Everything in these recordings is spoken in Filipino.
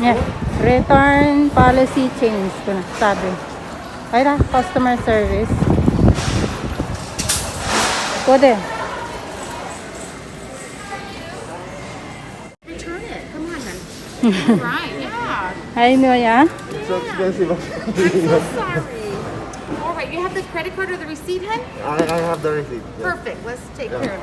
Yeah. Return policy change. Ito na, sabi. Ay na, customer service. Pwede. Return it. Come on then. Right, yeah. I know, yeah. It's so expensive. I'm so sorry. All right, you have the credit card or the receipt, hun? I have the receipt. Yeah. Perfect. Let's take care of it.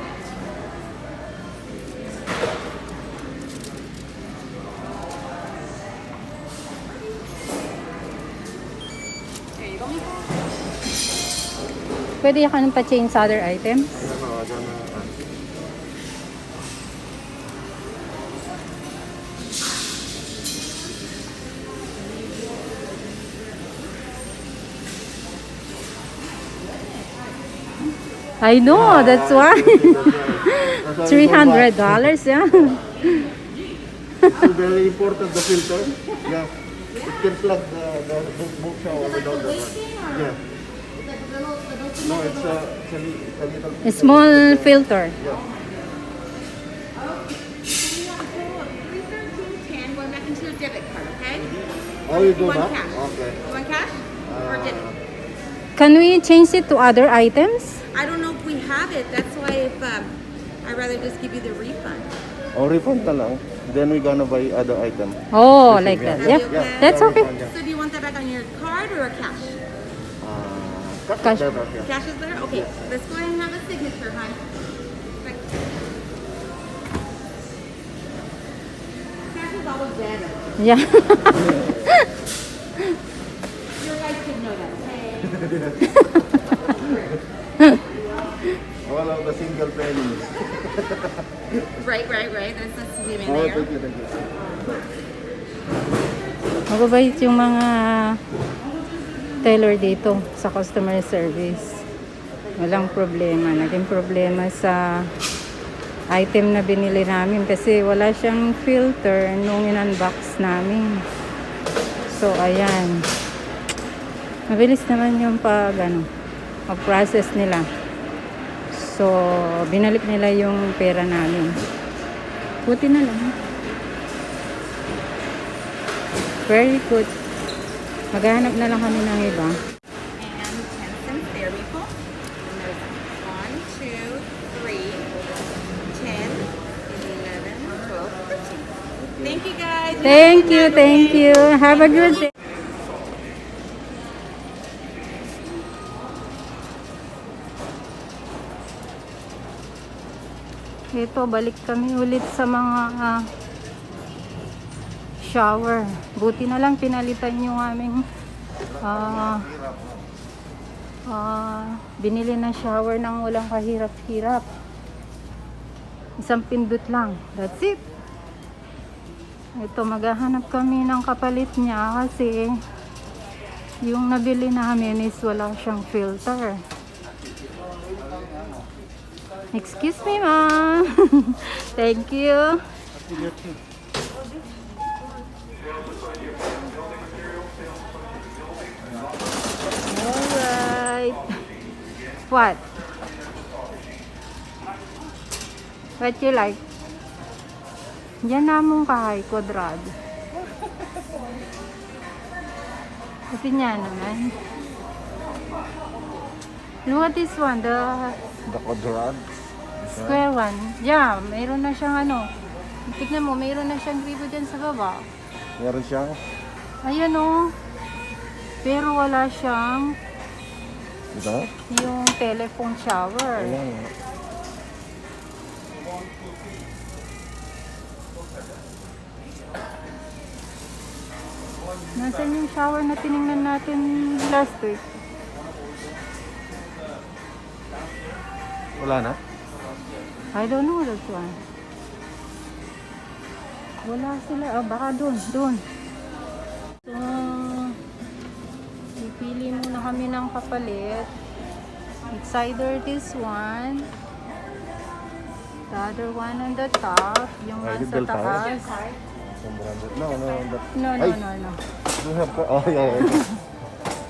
There you go, Mika. Pwede ka nang pa-change sa other items. No, I don't know. I know, that's why. That's why $300, yeah. It's very important, the filter. Yeah. It can plug the book shower without the one. Yeah. No, it's a little. A small filter. Yeah. 313.10 going back into your debit card, okay? Oh, you do You want that? cash? Okay. You want cash or debit? Can we change it to other items? I don't know if we have it. That's why if I'd rather just give you the refund. Oh, refund na lang. Then we're gonna buy other item. Oh, like that. Yeah. Yep. Yeah. That's okay. So do you want that back on your card or a cash? Cash. Cash. Yeah. Cash is better? Okay, let's go ahead and have a signature, hon. Cash is always better. Yeah. Your guys should know that, okay? All of the single pennies. Right. There's a sweet in Oh, there. thank you. Mababait yung mga teller dito sa customer service. Walang problema. Naging problema sa item na binili namin kasi wala siyang filter nung in-unbox namin. So, ayan. Mabilis naman yung mag-process nila. So, binalik nila yung pera namin. Buti na lang. Very good. Maghahanap na lang kami ng iba. And 10 cents, there we go. And there's 1, 2, 3, 10, 11, 12, 13. Thank you guys. Thank you. Have a good day. Ito, balik kami ulit sa mga shower. Buti na lang pinalitan yung aming binili na shower ng walang kahirap-hirap. Isang pindot lang. That's it. Ito, maghahanap kami ng kapalit niya kasi yung nabili namin is wala siyang filter. Excuse me, ma'am. Thank you. Alright. What? What you like? Yan namong kahay, kwadrado. Kasi niya naman. Look at this one, the quadrant. square one. Yeah, mayroon na siyang tignan mo, mayroon na siyang gripo dyan sa baba. Meron siyang. Ayan o. Pero wala siyang Ito? yung telephone shower. Ayan. Nasaan yung shower na tinignan natin last week? Wala na? I don't know that one. Wala sila. Baka doon. So, pipili muna kami ng kapalit. It's either this one, the other one on the top, yung nasa taas. No. No. You have to, oh, yeah.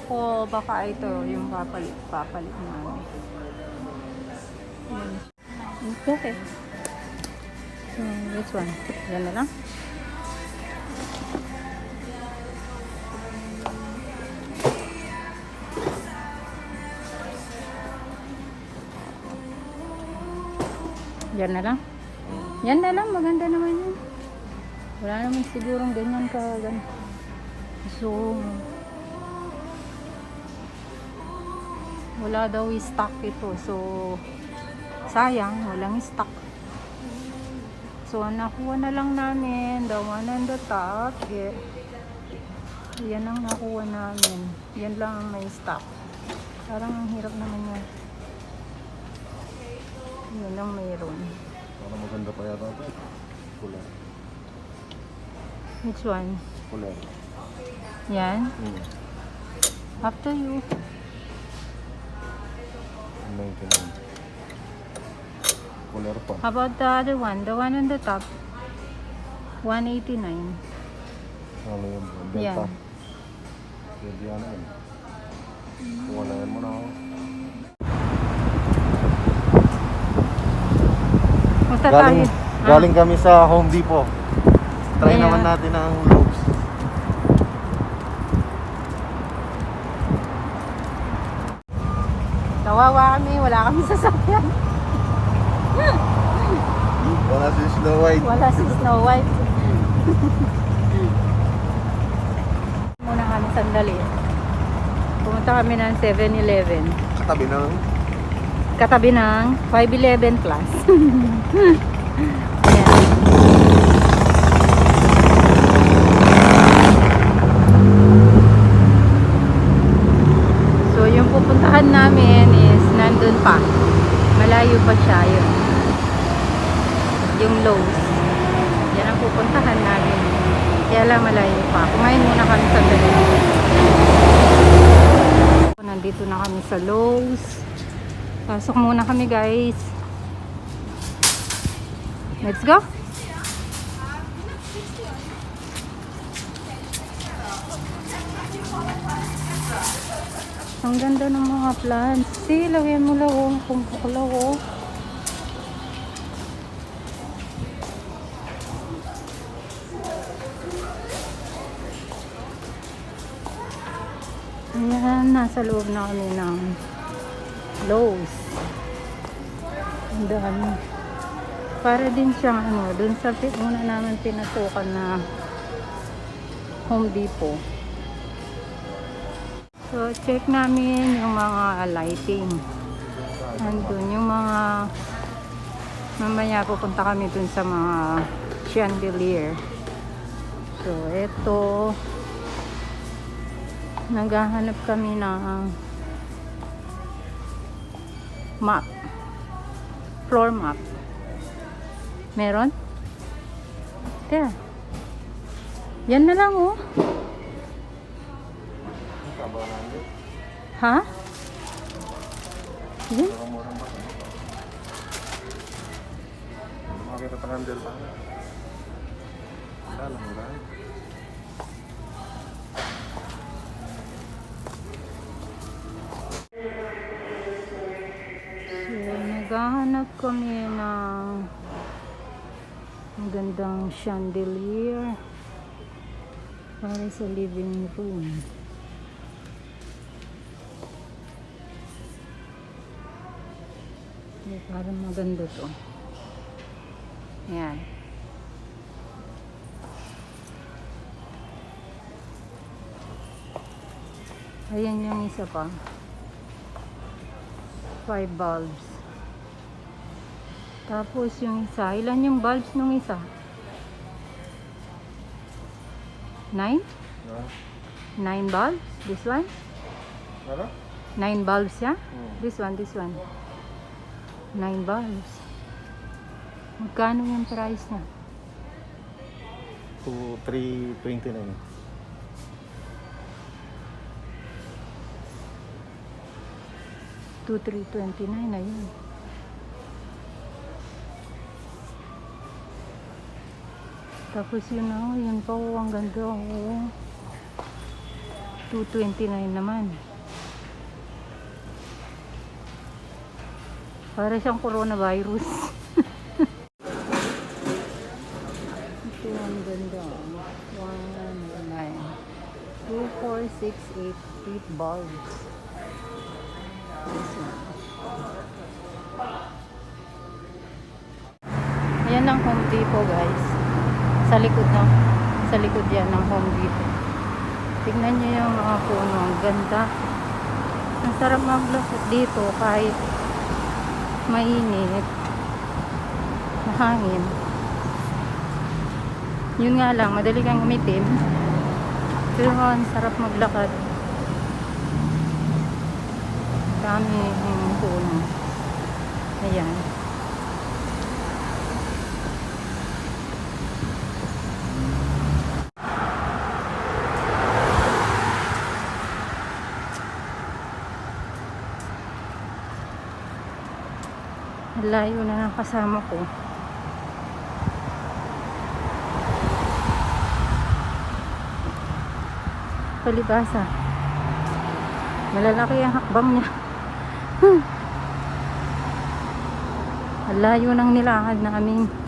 O baka ito yung papalit namin. Okay. So, which one? Yan na lang. Yan na lang. Yan na lang, maganda naman yun. Wala naman sigurong ganyan ka. So, wala daw stock ito. So, sayang, walang stock. So, nakuha na lang namin. The one on the top. Yeah. Yan ang nakuha namin. Yan lang ang may stock. Parang ang hirap naman yan. Yan ang mayroon. Parang maganda pa yata ito. Kulay. Which one? Kulay. Yan? Up to you. 99. Kulay pa. How about the other one? The one on the top? 189. Ano yung benta? Yan. Pwede yan yun. Walayan mo na ako. Punta tayo. Galing kami sa Home Depot. Try Ayan. naman natin ang loops. Kawawa kami. Wala kami sasakyan. Wala si Snow White. Wala si Snow White. Muna kami sandali. Pumunta kami ng 7-Eleven. Katabi ng Katabi ng 511 Plus. Ayan. So yung pupuntahan namin is nandun pa. Malayo pa siya yun. Yung Lowe's. Yan ang pupuntahan namin. Kaya lang malayo pa. Kumain muna kami sa dalawa. Nandito na kami sa Lowe's. Pasok muna kami, guys. Let's go. Ang ganda ng mga plants. See, lagyan mo lang oh. Kung bukulaw oh. Ayan, nasa loob na kami ng Lowe's. Ang dami. Para din siyang ano, dun sa una naman pinasukan na Home Depot. So, check namin yung mga lighting. Andun yung mga mamaya pupunta kami dun sa mga chandelier. So, eto naghahanap kami ng map. Floor map. Meron? There. Yan na lang oh. Ha? Yan? Makakita pa ng Delta. Wala lang, wala. So, naghahanap kami ng magandang chandelier para sa living room. Parang maganda to. Ayan. Ayan yung isa pa. 5 bulbs. Tapos yung isa. Ilan yung bulbs nung isa? 9? 9 bulbs? This one? Ano? 9 bulbs ya? This one. 9 bulbs. Magkano yung price na? 329. 2,329 na yun. Tapos yun oh, yun pa oh, ang ganda oh. 229 naman. Para siyang coronavirus. Ito ang ganda. 1, 9, 2, 4, 6, 8 bulbs. This one. Yan ang Home Depot, guys. Sa likod na. Sa likod yan ng Home Depot. Tignan nyo yung mga puno. Ang ganda. Ang sarap maglakad dito kahit mainit. Mahangin. Yun nga lang, madali kang umitim. Pero ang sarap maglakad. Dami yung puno. Ayan. Layo na ng kasama ko. Palibasa. Malalaki ang hakbang niya. Layo ng nilakad namin.